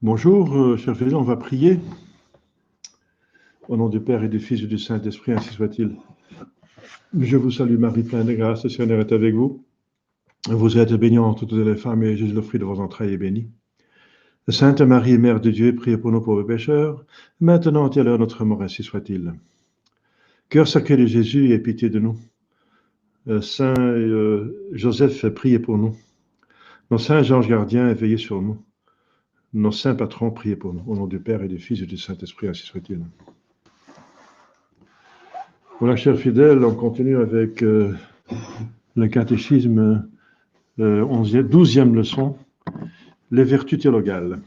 Bonjour, chers fidèles, on va prier au nom du Père et du Fils et du Saint-Esprit, ainsi soit-il. Je vous salue Marie, pleine de grâce, le Seigneur est avec vous. Vous êtes bénie entre toutes les femmes et Jésus, le fruit de vos entrailles, est béni. Sainte Marie, Mère de Dieu, priez pour nous pauvres pécheurs, maintenant et à l'heure de notre mort, ainsi soit-il. Cœur sacré de Jésus, aie pitié de nous. Saint Joseph, priez pour nous. Nos saints anges gardiens, veillez sur nous. Nos saints patrons, priez pour nous. Au nom du Père et du Fils et du Saint-Esprit, ainsi soit-il. Voilà, chers fidèles, on continue avec le catéchisme, 12e leçon, les vertus théologales.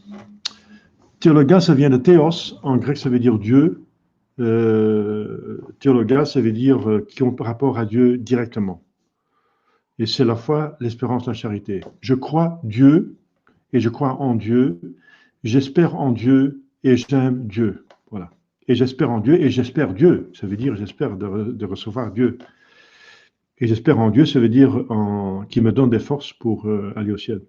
Théologa, ça vient de théos, en grec ça veut dire Dieu. Théologa, ça veut dire qui ont rapport à Dieu directement. Et c'est la foi, l'espérance, la charité. Je crois Dieu et je crois en Dieu, j'espère en Dieu et j'aime Dieu. Voilà. Et j'espère en Dieu et j'espère Dieu. Ça veut dire j'espère de recevoir Dieu. Et j'espère en Dieu, ça veut dire qu'il me donne des forces pour aller au ciel.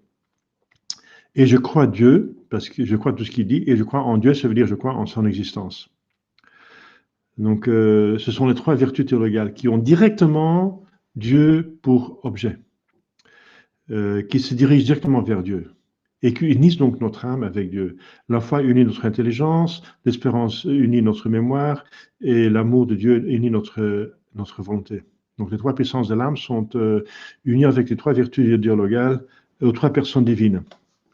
Et je crois Dieu, parce que je crois tout ce qu'il dit, et je crois en Dieu, ça veut dire je crois en son existence. Donc, ce sont les trois vertus théologales qui ont directement Dieu pour objet, qui se dirigent directement vers Dieu, et qui unissent donc notre âme avec Dieu. La foi unit notre intelligence, l'espérance unit notre mémoire, et l'amour de Dieu unit notre volonté. Donc les trois puissances de l'âme sont unies avec les trois vertus théologales aux trois personnes divines.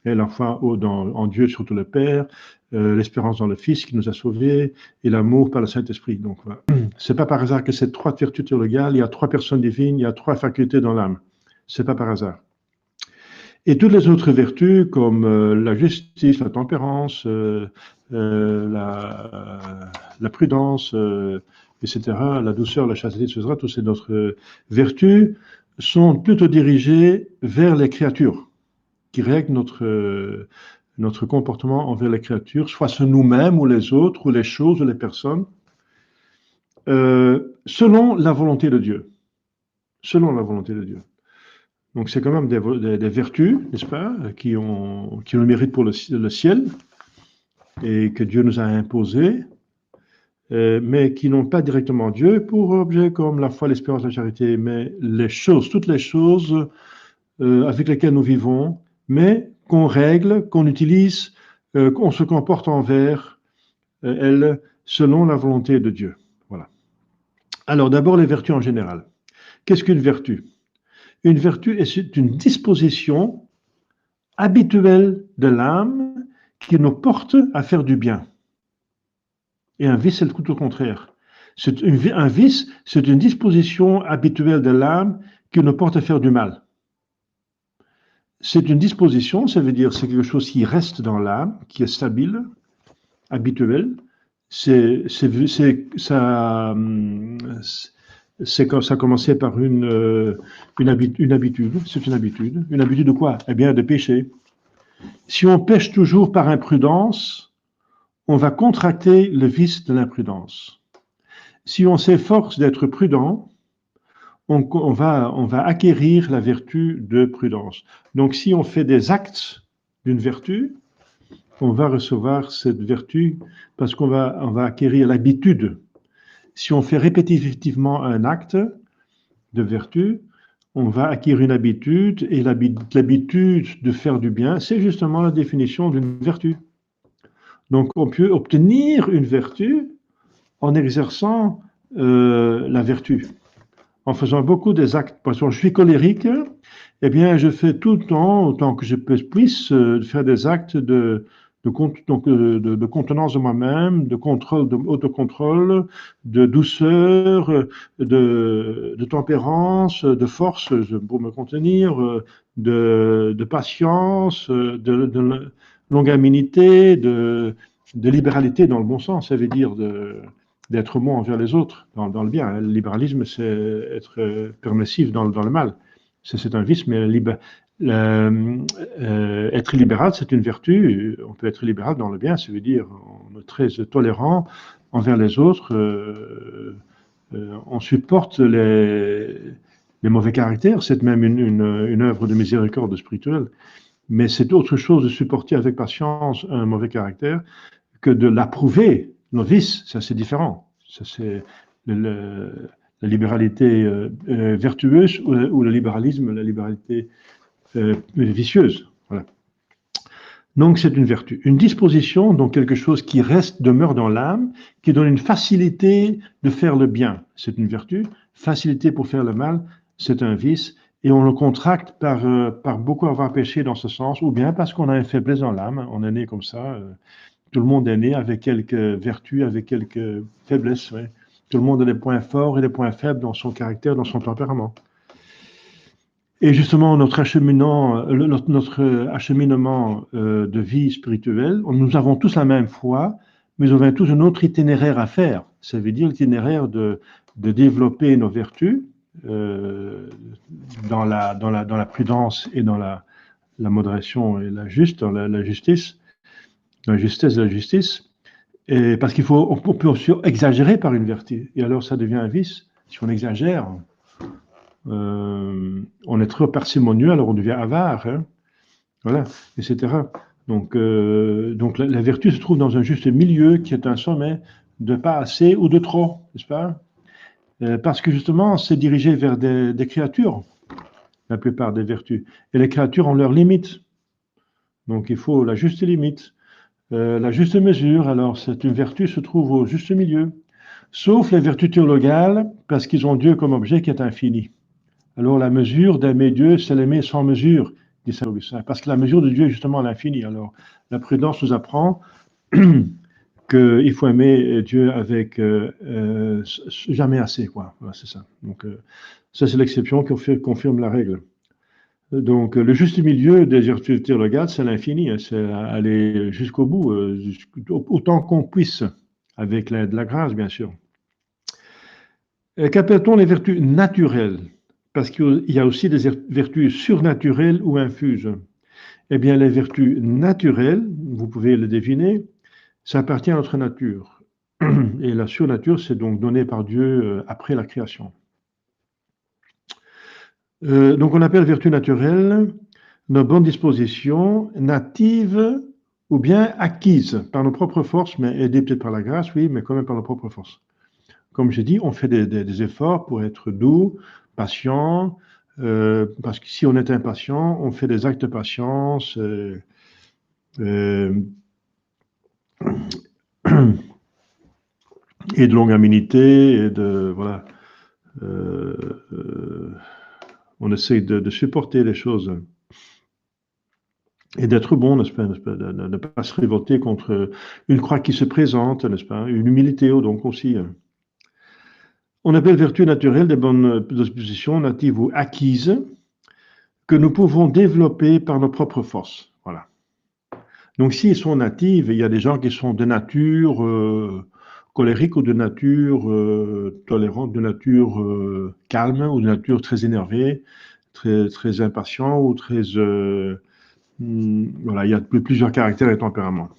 Et la foi en Dieu, surtout le Père, l'espérance dans le Fils qui nous a sauvés, et l'amour par le Saint-Esprit. Donc voilà. C'est pas par hasard que ces trois vertus théologales, il y a trois personnes divines, il y a trois facultés dans l'âme. C'est pas par hasard. Et toutes les autres vertus, comme la justice, la tempérance, la prudence, etc., la douceur, la chasteté, etc., toutes ces autres vertus sont plutôt dirigées vers les créatures, qui règlent notre comportement envers les créatures, soit ce nous-mêmes ou les autres, ou les choses ou les personnes, selon la volonté de Dieu. Selon la volonté de Dieu. Donc c'est quand même des vertus, n'est-ce pas, qui ont le mérite pour le ciel, et que Dieu nous a imposées, mais qui n'ont pas directement Dieu pour objet, comme la foi, l'espérance, la charité, mais les choses, toutes les choses avec lesquelles nous vivons, mais qu'on règle, qu'on utilise, qu'on se comporte envers elles, selon la volonté de Dieu. Voilà. Alors d'abord les vertus en général. Qu'est-ce qu'une vertu? Une vertu est une disposition habituelle de l'âme qui nous porte à faire du bien. Et un vice, c'est tout au contraire. Un vice, c'est une disposition habituelle de l'âme qui nous porte à faire du mal. C'est une disposition, ça veut dire c'est quelque chose qui reste dans l'âme, qui est stable, habituel. C'est quand ça a commencé par une habitude. C'est une habitude. Une habitude de quoi? Eh bien, de pécher. Si on pêche toujours par imprudence, on va contracter le vice de l'imprudence. Si on s'efforce d'être prudent, on va acquérir la vertu de prudence. Donc, si on fait des actes d'une vertu, on va recevoir cette vertu parce qu'on va acquérir l'habitude. Si on fait répétitivement un acte de vertu, on va acquérir une habitude, et l'habitude de faire du bien, c'est justement la définition d'une vertu. Donc, on peut obtenir une vertu en exerçant la vertu, en faisant beaucoup des actes. Par exemple, je suis colérique, eh bien, je fais tout le temps, autant que je puisse, faire des actes de contenance de moi-même, de contrôle, d'autocontrôle, de douceur, de tempérance, de force pour me contenir, de patience, de longanimité, de libéralité dans le bon sens, ça veut dire d'être bon envers les autres, dans le bien. Le libéralisme, c'est être permissif dans le mal. C'est un vice, mais être libéral, c'est une vertu. On peut être libéral dans le bien, ça veut dire on est très tolérant envers les autres, on supporte les mauvais caractères, c'est même une œuvre de miséricorde spirituelle. Mais c'est autre chose de supporter avec patience un mauvais caractère que de l'approuver. Nos vices, ça c'est différent. Ça c'est la libéralité vertueuse ou le libéralisme, la libéralité vicieuse. Voilà. Donc c'est une vertu. Une disposition, donc quelque chose qui reste, demeure dans l'âme, qui donne une facilité de faire le bien. C'est une vertu. Facilité pour faire le mal, c'est un vice. Et on le contracte par beaucoup avoir péché dans ce sens, ou bien parce qu'on a une faiblesse dans l'âme. On est né comme ça. Tout le monde est né avec quelques vertus, avec quelques faiblesses. Ouais. Tout le monde a des points forts et des points faibles dans son caractère, dans son tempérament. Et justement, notre acheminement de vie spirituelle, nous avons tous la même foi, mais nous avons tous un autre itinéraire à faire. Ça veut dire l'itinéraire de développer nos vertus dans la prudence et dans la modération et la justice, dans la justesse de la justice. Et parce on peut aussi exagérer par une vertu, et alors ça devient un vice. Si on exagère, on est trop parcimonieux, alors on devient avare, hein, voilà, etc. Donc la vertu se trouve dans un juste milieu qui est un sommet de pas assez ou de trop, n'est-ce pas? Parce que justement, c'est dirigé vers des créatures, la plupart des vertus. Et les créatures ont leurs limites. Donc il faut la juste limite. La juste mesure, alors cette vertu se trouve au juste milieu, sauf les vertus théologales, parce qu'ils ont Dieu comme objet qui est infini. Alors la mesure d'aimer Dieu, c'est l'aimer sans mesure, dit Saint Augustin, parce que la mesure de Dieu est justement l'infini. Alors la prudence nous apprend qu'il faut aimer Dieu avec jamais assez, quoi. Voilà, c'est ça. Donc ça c'est l'exception qui confirme la règle. Donc, le juste milieu des vertus théologales, c'est l'infini, hein, c'est aller jusqu'au bout, autant qu'on puisse, avec l'aide de la grâce, bien sûr. Qu'appelle-t-on les vertus naturelles? Parce qu'il y a aussi des vertus surnaturelles ou infuses. Eh bien, les vertus naturelles, vous pouvez le deviner, ça appartient à notre nature. Et la surnature, c'est donc donné par Dieu après la création. Donc, on appelle vertu naturelle nos bonnes dispositions natives ou bien acquises par nos propres forces, mais aidées peut-être par la grâce, oui, mais quand même par nos propres forces. Comme je dis, on fait des efforts pour être doux, patient, parce que si on est impatient, on fait des actes de patience et de longanimité, et de, voilà, on essaie de supporter les choses. Et d'être bon, n'est-ce pas, de ne pas se révolter contre une croix qui se présente, n'est-ce pas, une humilité donc aussi. On appelle vertu naturelle des bonnes dispositions natives ou acquises que nous pouvons développer par nos propres forces. Voilà. Donc s'ils sont natives, il y a des gens qui sont de nature colérique ou de nature tolérante, de nature calme ou de nature très énervée, très impatient ou très... voilà, il y a plusieurs caractères et tempéraments.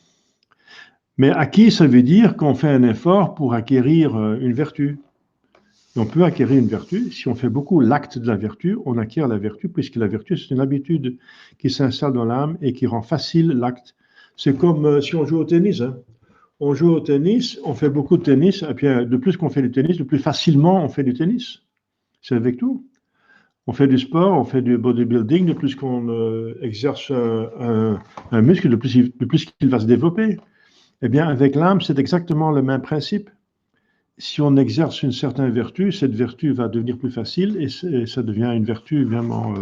Mais acquis, ça veut dire qu'on fait un effort pour acquérir une vertu. Et on peut acquérir une vertu. Si on fait beaucoup l'acte de la vertu, on acquiert la vertu, puisque la vertu, c'est une habitude qui s'installe dans l'âme et qui rend facile l'acte. C'est comme si on joue au tennis. Hein. On joue au tennis, on fait beaucoup de tennis, et puis de plus qu'on fait du tennis, de plus facilement on fait du tennis. C'est avec tout. On fait du sport, on fait du bodybuilding, de plus qu'on exerce un muscle, de plus qu'il va se développer. Eh bien, avec l'âme, c'est exactement le même principe. Si on exerce une certaine vertu, cette vertu va devenir plus facile et ça devient une vertu vraiment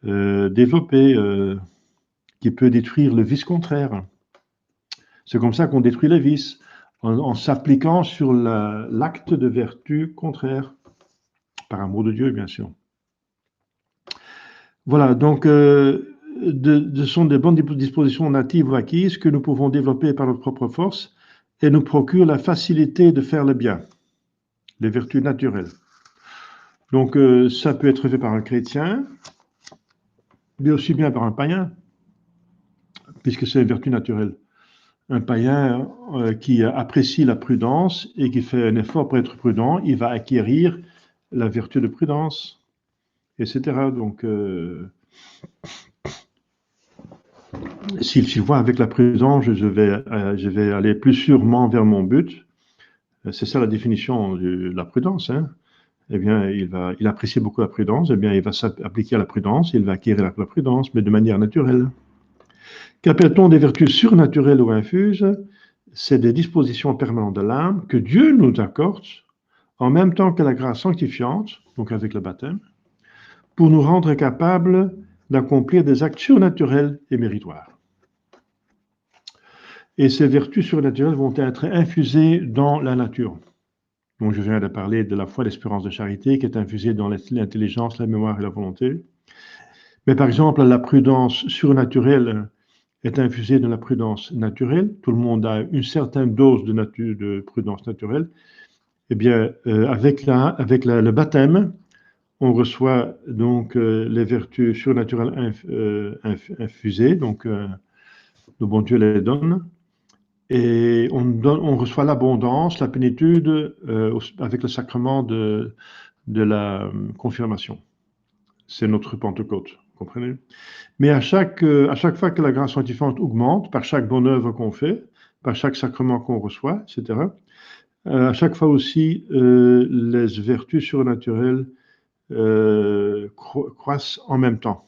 développée qui peut détruire le vice contraire. C'est comme ça qu'on détruit les vices, en s'appliquant sur l'acte de vertu contraire, par amour de Dieu, bien sûr. Voilà, donc ce sont des bonnes dispositions natives ou acquises que nous pouvons développer par notre propre force et nous procurent la facilité de faire le bien, les vertus naturelles. Donc ça peut être fait par un chrétien, mais aussi bien par un païen, puisque c'est une vertu naturelle. Un païen qui apprécie la prudence et qui fait un effort pour être prudent, il va acquérir la vertu de prudence, etc. Donc, si je vois avec la prudence, je vais aller plus sûrement vers mon but. C'est ça la définition de la prudence, hein. Eh bien, il apprécie beaucoup la prudence, eh bien, il va s'appliquer à la prudence, il va acquérir la prudence, mais de manière naturelle. Qu'appelle-t-on des vertus surnaturelles ou infuses? C'est des dispositions permanentes de l'âme que Dieu nous accorde, en même temps que la grâce sanctifiante, donc avec le baptême, pour nous rendre capables d'accomplir des actes surnaturels et méritoires. Et ces vertus surnaturelles vont être infusées dans la nature. Donc, je viens de parler de la foi, l'espérance de charité, qui est infusée dans l'intelligence, la mémoire et la volonté. Mais par exemple, la prudence surnaturelle est infusée dans la prudence naturelle. Tout le monde a une certaine dose de prudence naturelle. Eh bien, avec le baptême, on reçoit donc les vertus surnaturelles infusées, donc le bon Dieu les donne. Et on reçoit l'abondance, la plénitude avec le sacrement de la confirmation. C'est notre Pentecôte, vous comprenez? Mais à chaque fois que la grâce sanctifiante augmente, par chaque bonne œuvre qu'on fait, par chaque sacrement qu'on reçoit, etc., à chaque fois aussi, les vertus surnaturelles croissent en même temps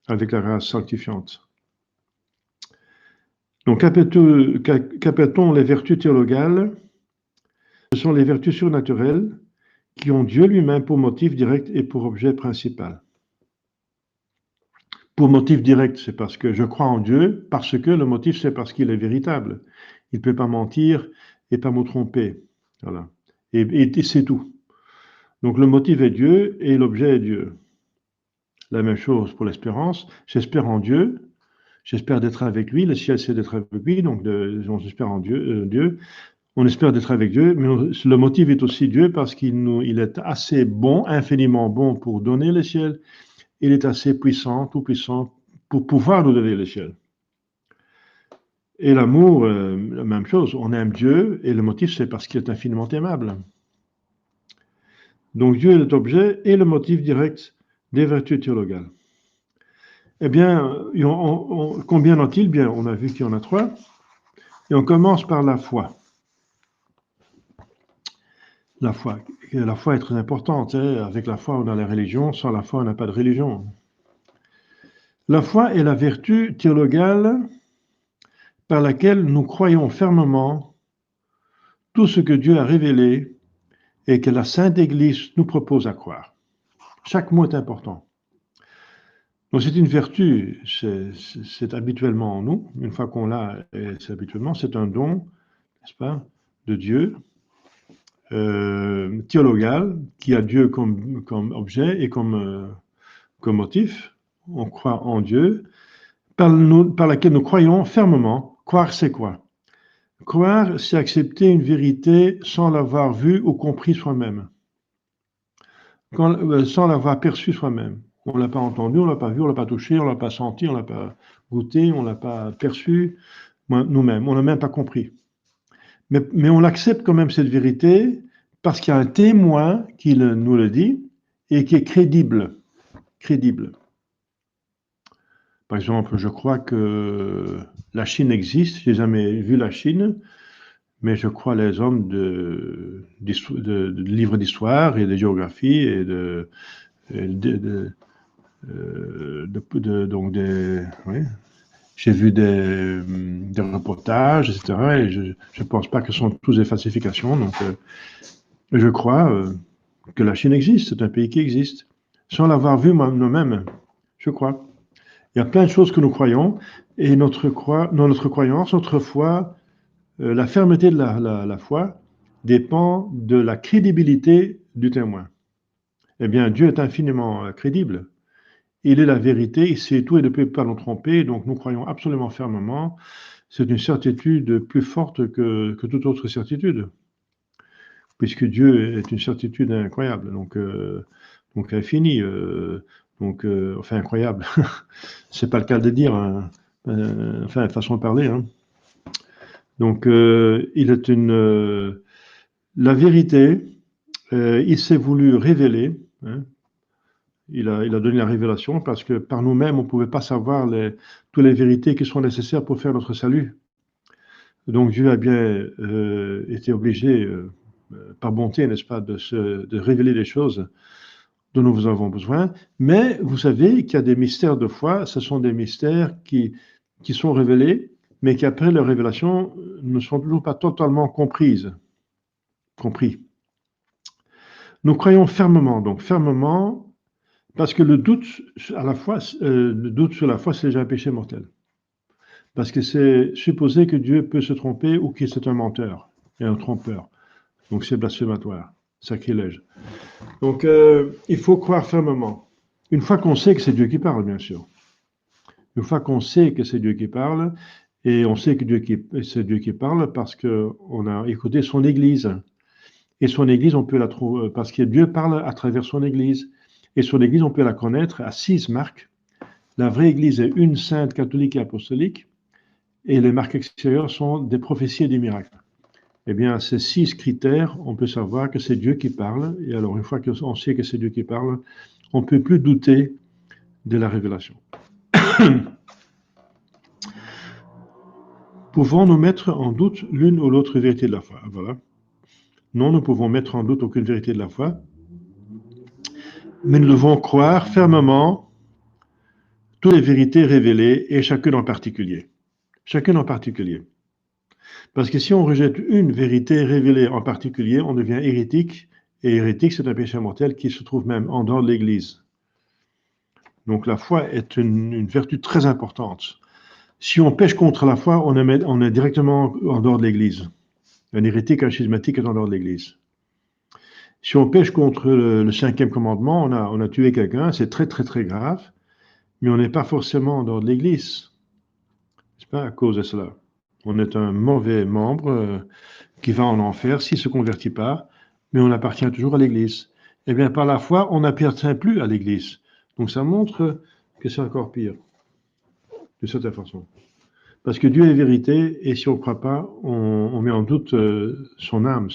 avec la grâce sanctifiante. Donc, qu'appelle-t-on les vertus théologales? Ce sont les vertus surnaturelles qui ont Dieu lui-même pour motif direct et pour objet principal. Pour motif direct, c'est parce que je crois en Dieu, parce que le motif, c'est parce qu'il est véritable. Il ne peut pas mentir et pas me tromper. Voilà. Et c'est tout. Donc le motif est Dieu et l'objet est Dieu. La même chose pour l'espérance. J'espère en Dieu. J'espère d'être avec lui. Le ciel, c'est d'être avec lui. Donc on espère en Dieu. On espère d'être avec Dieu, mais le motif est aussi Dieu parce il est assez bon, infiniment bon pour donner le ciel. Il est assez puissant, tout puissant, pour pouvoir nous donner le ciel. Et l'amour, la même chose. On aime Dieu et le motif, c'est parce qu'il est infiniment aimable. Donc Dieu est l'objet et le motif direct des vertus théologales. Eh bien, combien en a-t-il? Bien, on a vu qu'il y en a 3. Et on commence par la foi. La foi est très importante, hein. Avec la foi, on a la religion. Sans la foi, on n'a pas de religion. La foi est la vertu théologale par laquelle nous croyons fermement tout ce que Dieu a révélé et que la Sainte Église nous propose à croire. Chaque mot est important. Donc c'est une vertu, c'est habituellement en nous, une fois qu'on l'a, c'est habituellement, c'est un don, n'est-ce pas, de Dieu, théologal, qui a Dieu comme objet et comme motif. On croit en Dieu, par laquelle nous croyons fermement. Croire, c'est quoi? Croire, c'est accepter une vérité sans l'avoir vue ou compris soi-même, sans l'avoir perçue soi-même. On ne l'a pas entendu, on ne l'a pas vu, on ne l'a pas touché, on ne l'a pas senti, on ne l'a pas goûté, on ne l'a pas perçu nous-mêmes, on n'a même pas compris. Mais on accepte quand même cette vérité parce qu'il y a un témoin qui nous le dit et qui est crédible. Crédible. Par exemple, je crois que la Chine existe, je n'ai jamais vu la Chine, mais je crois les hommes de livres d'histoire et de géographie et donc oui. J'ai vu des reportages, etc. Et je ne pense pas que ce sont tous des falsifications. Donc, je crois que la Chine existe, c'est un pays qui existe. Sans l'avoir vu nous-mêmes, je crois. Il y a plein de choses que nous croyons, et dans notre croyance, notre foi, la fermeté de la foi dépend de la crédibilité du témoin. Eh bien, Dieu est infiniment crédible. Il est la vérité, il sait tout et ne peut pas nous tromper, donc nous croyons absolument fermement. C'est une certitude plus forte que toute autre certitude, puisque Dieu est une certitude incroyable, donc infinie, enfin incroyable. C'est pas le cas de dire, hein. Enfin façon de parler, hein. Donc il est la vérité. Il s'est voulu révéler, hein, il a donné la révélation parce que par nous-mêmes, on ne pouvait pas savoir toutes les vérités qui sont nécessaires pour faire notre salut. Donc Dieu a bien été obligé, par bonté, n'est-ce pas, de révéler des choses dont nous avons besoin. Mais vous savez qu'il y a des mystères de foi, ce sont des mystères qui sont révélés, mais qui après leur révélation ne sont toujours pas totalement compris. Nous croyons fermement, donc fermement, parce que le doute le doute sur la foi, c'est déjà un péché mortel. Parce que c'est supposer que Dieu peut se tromper ou qu'il est un menteur et un trompeur. Donc c'est blasphématoire, sacrilège. Donc il faut croire fermement. Une fois qu'on sait que c'est Dieu qui parle, bien sûr. Une fois qu'on sait que c'est Dieu qui parle, et on sait que c'est Dieu qui parle parce qu'on a écouté son Église. Et son Église, on peut la trouver, parce que Dieu parle à travers son Église. Et son Église, on peut la connaître à 6 marques. La vraie Église est une sainte, catholique et apostolique. Et les marques extérieures sont des prophéties et des miracles. Eh bien, ces 6 critères, on peut savoir que c'est Dieu qui parle. Et alors, une fois qu'on sait que c'est Dieu qui parle, on ne peut plus douter de la révélation. Pouvons-nous mettre en doute l'une ou l'autre vérité de la foi? Voilà. Non, nous pouvons mettre en doute aucune vérité de la foi, mais nous devons croire fermement toutes les vérités révélées et chacune en particulier. Chacune en particulier. Parce que si on rejette une vérité révélée en particulier, on devient hérétique, et hérétique, c'est un péché mortel qui se trouve même en dehors de l'Église. Donc la foi est une vertu très importante. Si on pêche contre la foi, on est directement en dehors de l'Église. Un hérétique, un schismatique est en dehors de l'Église. Si on pêche contre le 5e commandement, on a tué quelqu'un, c'est très très très grave, mais on n'est pas forcément en dehors de l'Église. C'est pas à cause de cela. On est un mauvais membre qui va en enfer s'il ne se convertit pas, mais on appartient toujours à l'Église. Eh bien, par la foi, on n'appartient plus à l'Église. Donc ça montre que c'est encore pire, de certaine façon. Parce que Dieu est vérité, et si on ne croit pas, on met en doute son âme,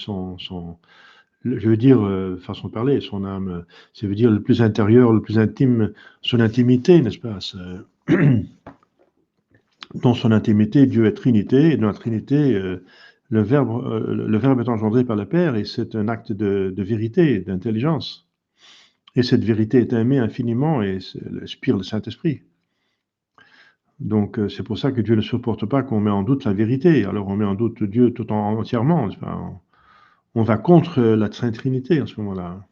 je veux dire, façon de parler, son âme, ça veut dire le plus intérieur, le plus intime, son intimité, n'est-ce pas? Dans son intimité, Dieu est Trinité, et dans la Trinité, le Verbe est engendré par le Père, et c'est un acte de vérité, d'intelligence. Et cette vérité est aimée infiniment, et inspire le Saint-Esprit. Donc, c'est pour ça que Dieu ne supporte pas qu'on met en doute la vérité. Alors, on met en doute Dieu tout entièrement. On va contre la Sainte Trinité à ce moment-là.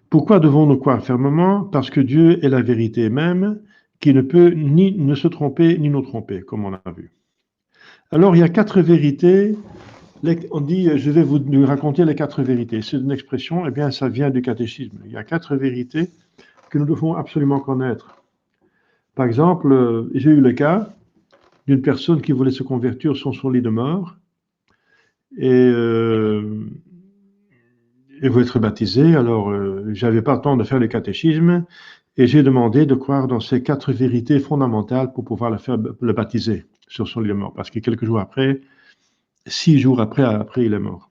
Pourquoi devons-nous croire fermement? Parce que Dieu est la vérité même, qui ne peut ni ne se tromper, ni nous tromper, comme on a vu. Alors, il y a 4 vérités. On dit, je vais vous raconter les 4 vérités. C'est une expression, eh bien, ça vient du catéchisme. Il y a 4 vérités que nous devons absolument connaître. Par exemple, j'ai eu le cas d'une personne qui voulait se convertir sur son lit de mort et voulait être baptisée. Alors, j'avais pas le temps de faire le catéchisme et j'ai demandé de croire dans ces 4 vérités fondamentales pour pouvoir le baptiser sur son lit de mort. Parce que quelques jours après, 6 jours après, il est mort.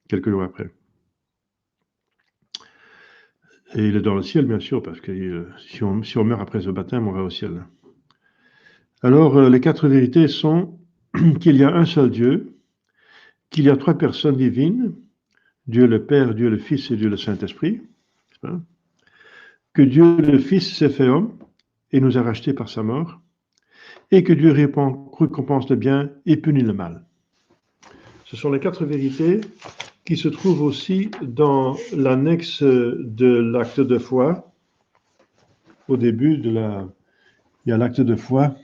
Quelques jours après. Et il est dans le ciel, bien sûr, parce que si on meurt après ce baptême, on va au ciel. Alors, les 4 vérités sont qu'il y a un seul Dieu, qu'il y a 3 personnes divines, Dieu le Père, Dieu le Fils et Dieu le Saint-Esprit, que Dieu le Fils s'est fait homme et nous a rachetés par sa mort, et que Dieu récompense le bien et punit le mal. Ce sont les 4 vérités qui se trouvent aussi dans l'annexe de l'acte de foi. Au début il y a l'acte de foi.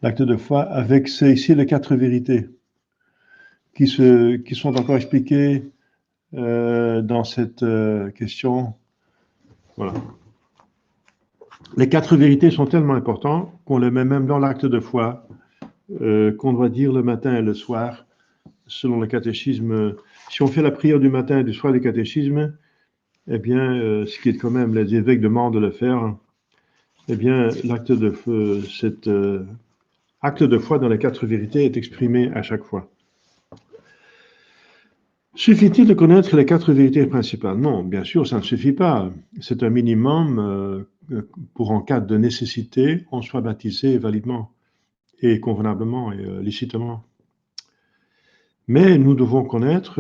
L'acte de foi avec, c'est ici les 4 vérités qui sont encore expliquées dans cette question. Voilà. Les 4 vérités sont tellement importantes qu'on les met même dans l'acte de foi, qu'on doit dire le matin et le soir, selon le catéchisme. Si on fait la prière du matin et du soir du catéchisme, eh bien, ce qui est quand même, les évêques demandent de le faire, eh bien, l'acte de acte de foi dans les 4 vérités est exprimé à chaque fois. Suffit-il de connaître les 4 vérités principales? Non, bien sûr, ça ne suffit pas. C'est un minimum pour, en cas de nécessité, on soit baptisé validement et convenablement et licitement. Mais nous devons connaître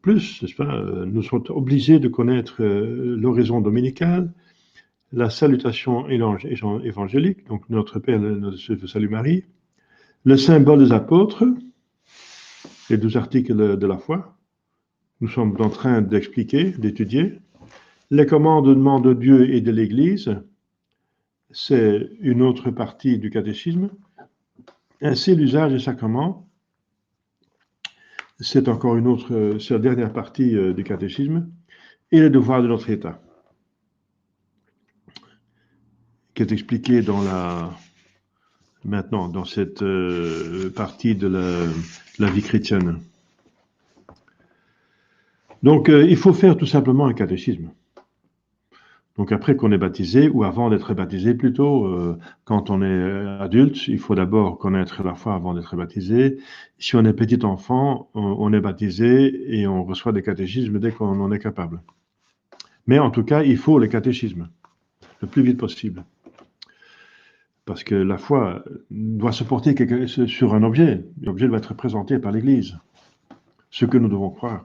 plus, n'est-ce pas? Nous sommes obligés de connaître l'oraison dominicale, la salutation évangélique, donc notre Père, notre Salut Marie, le symbole des apôtres, les 12 articles de la foi, nous sommes en train d'expliquer, d'étudier. Les commandements de Dieu et de l'Église, c'est une autre partie du catéchisme. Ainsi, l'usage des sacrements, c'est encore une autre, c'est la dernière partie du catéchisme. Et les devoirs de notre État, qui est expliqué maintenant dans cette partie de la vie chrétienne. Donc, il faut faire tout simplement un catéchisme. Donc, après qu'on est baptisé, ou avant d'être baptisé plutôt, quand on est adulte, il faut d'abord connaître la foi avant d'être baptisé. Si on est petit enfant, on est baptisé et on reçoit des catéchismes dès qu'on en est capable. Mais en tout cas, il faut le catéchisme, le plus vite possible. Parce que la foi doit se porter sur un objet. L'objet doit être présenté par l'Église. Ce que nous devons croire.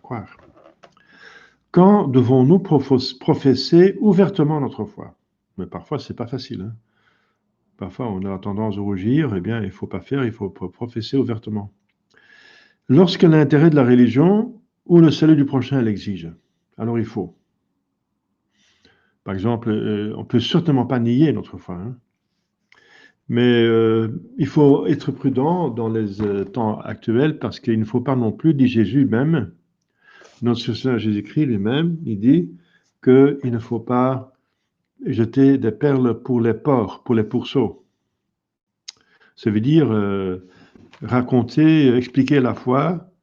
Quand devons-nous professer ouvertement notre foi? Mais parfois, ce n'est pas facile. Hein. Parfois, on a tendance à rougir. Eh bien, il ne faut pas faire, il faut professer ouvertement. Lorsque l'intérêt de la religion ou le salut du prochain l'exige, alors il faut. Par exemple, on ne peut certainement pas nier notre foi. Hein. Mais il faut être prudent dans les temps actuels parce qu'il ne faut pas non plus, dit Jésus même, notre Seigneur Jésus-Christ lui-même, il dit qu'il ne faut pas jeter des perles pour les porcs, pour les pourceaux. Ça veut dire raconter, expliquer la foi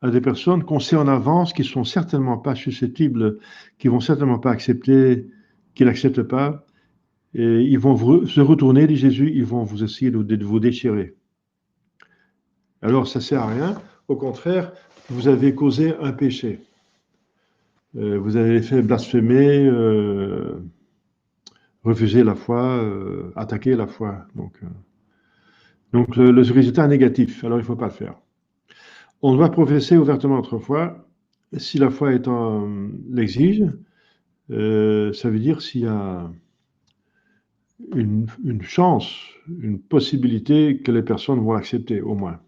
à des personnes qu'on sait en avance qui sont certainement pas susceptibles, qui vont certainement pas accepter, qui n'acceptent pas. Et ils vont se retourner, dit Jésus, ils vont vous essayer de vous déchirer. Alors, ça ne sert à rien. Au contraire, vous avez causé un péché. Vous avez fait blasphémer, refuser la foi, attaquer la foi. Donc le résultat est négatif. Alors, il ne faut pas le faire. On doit professer ouvertement notre foi. Si la foi l'exige, ça veut dire s'il y a une chance, une possibilité que les personnes vont accepter, au moins.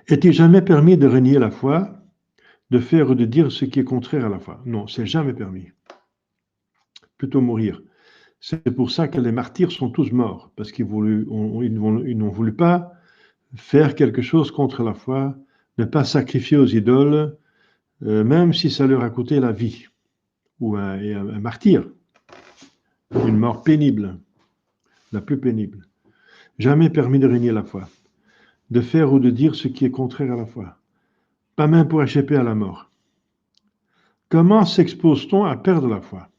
Est-il jamais permis de renier la foi, de faire ou de dire ce qui est contraire à la foi? Non, c'est jamais permis. Plutôt mourir. C'est pour ça que les martyrs sont tous morts, parce qu'ils n'ont voulu pas faire quelque chose contre la foi, ne pas sacrifier aux idoles, même si ça leur a coûté la vie, ou un martyr, une mort pénible, la plus pénible. Jamais permis de renier la foi, de faire ou de dire ce qui est contraire à la foi, pas même pour échapper à la mort. Comment s'expose-t-on à perdre la foi?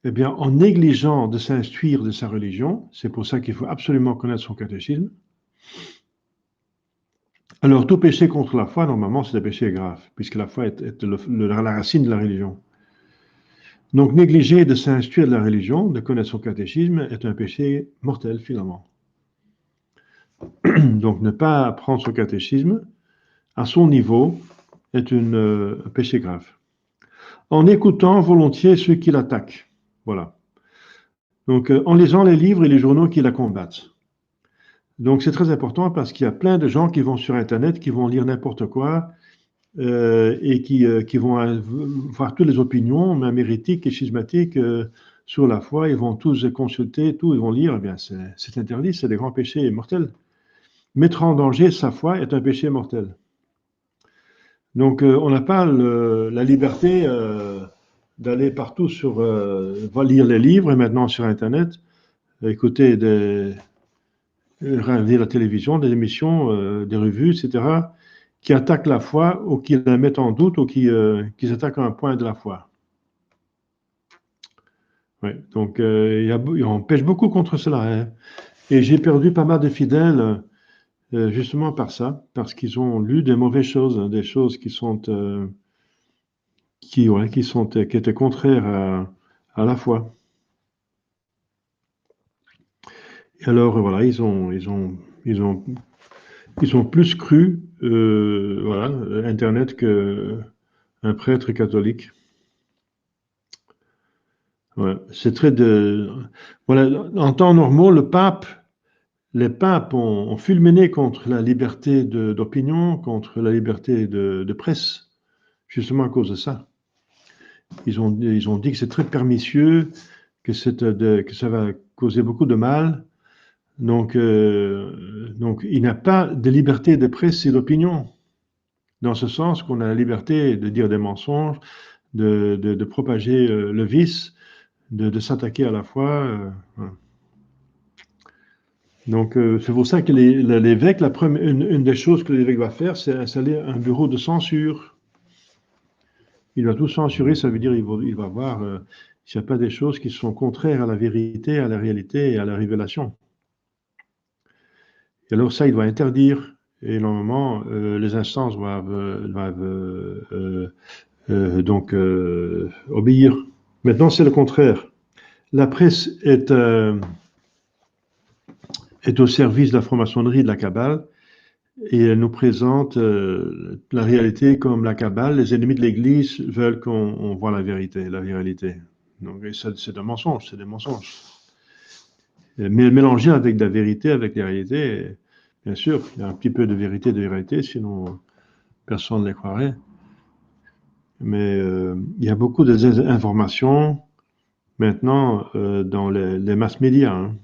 Eh bien, en négligeant de s'instruire de sa religion, c'est pour ça qu'il faut absolument connaître son catéchisme. Alors, tout péché contre la foi, normalement, c'est un péché grave, puisque la foi est la racine de la religion. Donc, négliger de s'instruire de la religion, de connaître son catéchisme, est un péché mortel, finalement. Donc, ne pas apprendre son catéchisme à son niveau est un péché grave. En écoutant volontiers ceux qui l'attaquent. Voilà. Donc, en lisant les livres et les journaux qui la combattent. Donc, c'est très important parce qu'il y a plein de gens qui vont sur Internet, qui vont lire n'importe quoi et qui vont voir toutes les opinions, même hérétiques et schismatiques, sur la foi. Ils vont tous consulter, tout, ils vont lire. Eh bien, c'est interdit, c'est des grands péchés mortels. Mettre en danger sa foi est un péché mortel. Donc, on n'a pas la liberté d'aller partout lire les livres et maintenant sur Internet, écouter regarder la télévision, des émissions, des revues, etc., qui attaquent la foi ou qui la mettent en doute ou qui attaquent un point de la foi. Ouais, donc, on pêche beaucoup contre cela. Hein. Et j'ai perdu pas mal de fidèles justement par ça, parce qu'ils ont lu des mauvaises choses, hein, des choses qui sont, qui étaient contraires à la foi. Et alors, voilà, ils ont plus cru, voilà, Internet qu'un prêtre catholique. Ouais, c'est très de. Voilà, en temps normaux, les papes ont fulminé contre la liberté d'opinion, contre la liberté de presse, justement à cause de ça. Ils ont dit que c'est très pernicieux, que ça va causer beaucoup de mal. Donc il n'y a pas de liberté de presse et d'opinion, dans ce sens qu'on a la liberté de dire des mensonges, de propager le vice, de s'attaquer à la foi. Voilà. Donc, c'est pour ça que l'évêque, une des choses que l'évêque va faire, c'est installer un bureau de censure. Il va tout censurer, ça veut dire il va voir s'il n'y a pas des choses qui sont contraires à la vérité, à la réalité et à la révélation. Et alors ça, il doit interdire. Et normalement, les instances donc obéir. Maintenant, c'est le contraire. La presse est au service de la franc-maçonnerie et de la Kabbale, et elle nous présente la réalité comme la Kabbale. Les ennemis de l'Église veulent qu'on voit la vérité, la réalité. Donc c'est un mensonge, c'est des mensonges. Mais mélanger avec de la vérité, avec les réalités, bien sûr, il y a un petit peu de vérité, sinon personne ne les croirait. Mais il y a beaucoup de désinformation maintenant dans les mass médias. Hein.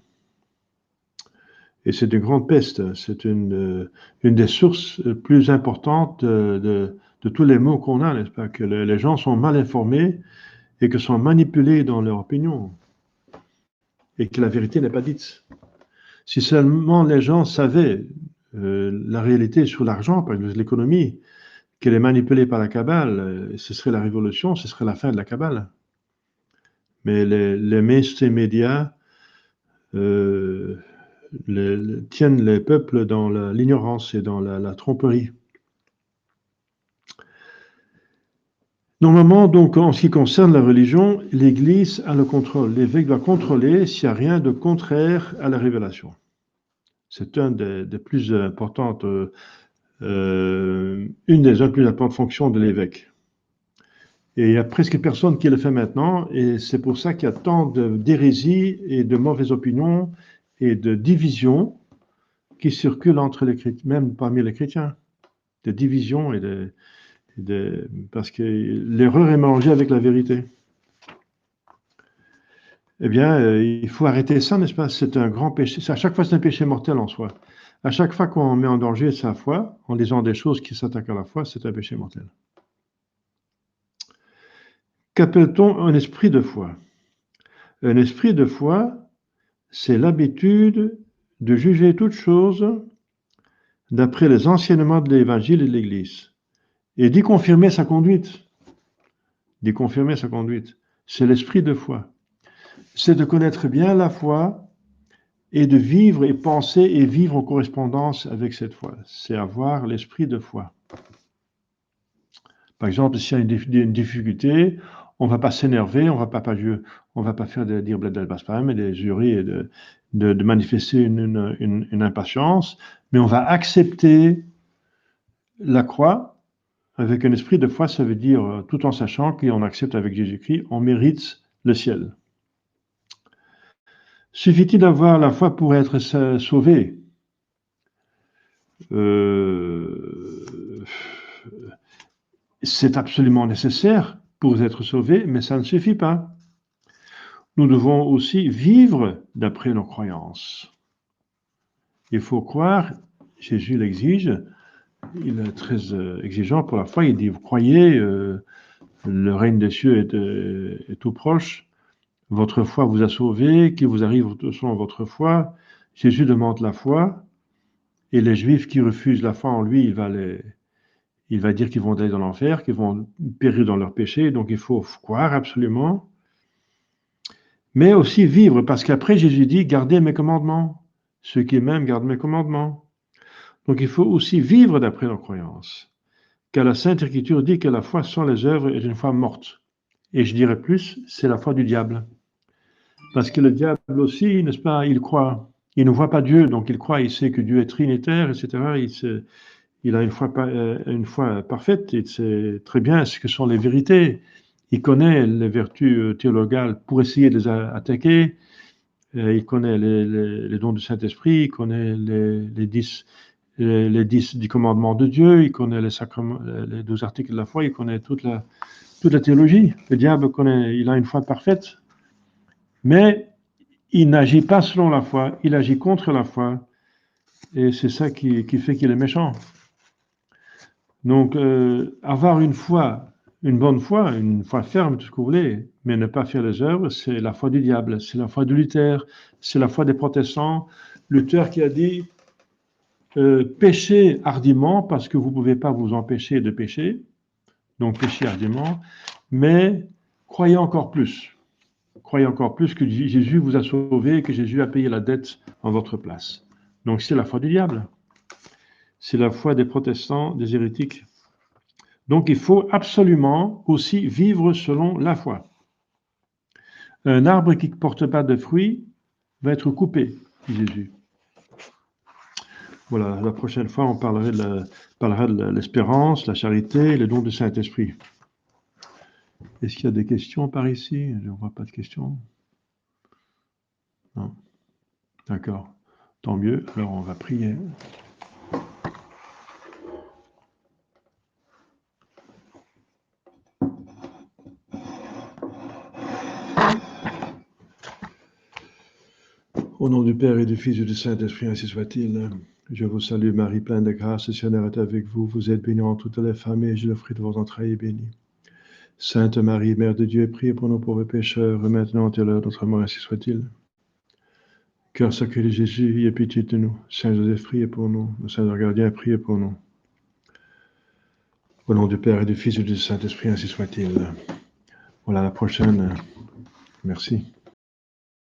Et c'est une grande peste. C'est une des sources plus importantes de tous les maux qu'on a, n'est-ce pas? Que les gens sont mal informés et que sont manipulés dans leur opinion. Et que la vérité n'est pas dite. Si seulement les gens savaient la réalité sur l'argent, par exemple l'économie, qu'elle est manipulée par la Kabbale, ce serait la révolution, ce serait la fin de la Kabbale. Mais les mainstream médias tiennent les peuples dans l'ignorance et dans la tromperie. Normalement, donc, en ce qui concerne la religion, l'Église a le contrôle. L'évêque doit contrôler s'il n'y a rien de contraire à la révélation. C'est une des plus importantes, une des plus importantes fonctions de l'évêque. Et il y a presque personne qui le fait maintenant, et c'est pour ça qu'il y a tant d'hérésies et de mauvaises opinions et de divisions qui circulent entre les chrétiens, même parmi les chrétiens. Des divisions parce que l'erreur est mélangée avec la vérité. Eh bien, il faut arrêter ça, n'est-ce pas? C'est un grand péché. À chaque fois, c'est un péché mortel en soi. À chaque fois qu'on met en danger sa foi, en disant des choses qui s'attaquent à la foi, c'est un péché mortel. Qu'appelle-t-on un esprit de foi? Un esprit de foi, c'est l'habitude de juger toute chose d'après les enseignements de l'Évangile et de l'Église, et d'y confirmer sa conduite. D'y confirmer sa conduite. C'est l'esprit de foi. C'est de connaître bien la foi et de vivre et penser et vivre en correspondance avec cette foi. C'est avoir l'esprit de foi. Par exemple, s'il y a une difficulté, on ne va pas s'énerver, on ne va pas faire dire bladel baspam et des jurys et de manifester une impatience, mais on va accepter la croix avec un esprit de foi. Ça veut dire, tout en sachant qu'on accepte avec Jésus-Christ, on mérite le ciel. Suffit-il d'avoir la foi pour être sauvé? C'est absolument nécessaire pour être sauvé, mais ça ne suffit pas. Nous devons aussi vivre d'après nos croyances. Il faut croire, Jésus l'exige, il est très exigeant pour la foi, il dit, vous croyez, le règne des cieux est tout proche, votre foi vous a sauvé, qu'il vous arrive selon votre foi. Jésus demande la foi, et les Juifs qui refusent la foi en lui, il va dire qu'ils vont aller dans l'enfer, qu'ils vont périr dans leurs péchés, donc il faut croire absolument, mais aussi vivre, parce qu'après Jésus dit, gardez mes commandements, ceux qui m'aiment gardent mes commandements. Donc il faut aussi vivre d'après nos croyances. Car la Sainte Écriture dit que la foi sans les œuvres est une foi morte. Et je dirais plus, c'est la foi du diable. Parce que le diable aussi, n'est-ce pas, il croit. Il ne voit pas Dieu, donc il croit, il sait que Dieu est trinitaire, etc. Il a une foi parfaite, il sait très bien ce que sont les vérités. Il connaît les vertus théologales pour essayer de les attaquer. Il connaît les dons du Saint-Esprit, il connaît les 10 du commandement de Dieu, il connaît les sacrements, les 12 articles de la foi, il connaît toute la théologie. Le diable connaît, il a une foi parfaite, mais il n'agit pas selon la foi, il agit contre la foi, et c'est ça qui fait qu'il est méchant. Donc, avoir une foi, une bonne foi, une foi ferme, tout ce que vous voulez, mais ne pas faire les œuvres, c'est la foi du diable, c'est la foi de Luther, c'est la foi des protestants. Luther qui a dit péchez hardiment parce que vous ne pouvez pas vous empêcher de pécher, donc péchez hardiment, mais croyez encore plus. Croyez encore plus que Jésus vous a sauvé, que Jésus a payé la dette en votre place. Donc c'est la foi du diable. C'est la foi des protestants, des hérétiques. Donc il faut absolument aussi vivre selon la foi. Un arbre qui ne porte pas de fruits va être coupé, dit Jésus. Voilà, la prochaine fois, on parlera de l'espérance, la charité, le don du Saint-Esprit. Est-ce qu'il y a des questions par ici? Je ne vois pas de questions. Non. D'accord. Tant mieux. Alors, on va prier. Au nom du Père et du Fils et du Saint-Esprit, ainsi soit-il. Je vous salue, Marie, pleine de grâce, le Seigneur est avec vous. Vous êtes bénie entre toutes les femmes, et le fruit de vos entrailles est béni. Sainte Marie, Mère de Dieu, priez pour nous pauvres pécheurs, maintenant et à l'heure de notre mort, ainsi soit-il. Cœur sacré de Jésus, ayez pitié de nous. Saint Joseph, priez pour nous. Le Saint Gardien, priez pour nous. Au nom du Père et du Fils et du Saint-Esprit, ainsi soit-il. Voilà la prochaine. Merci.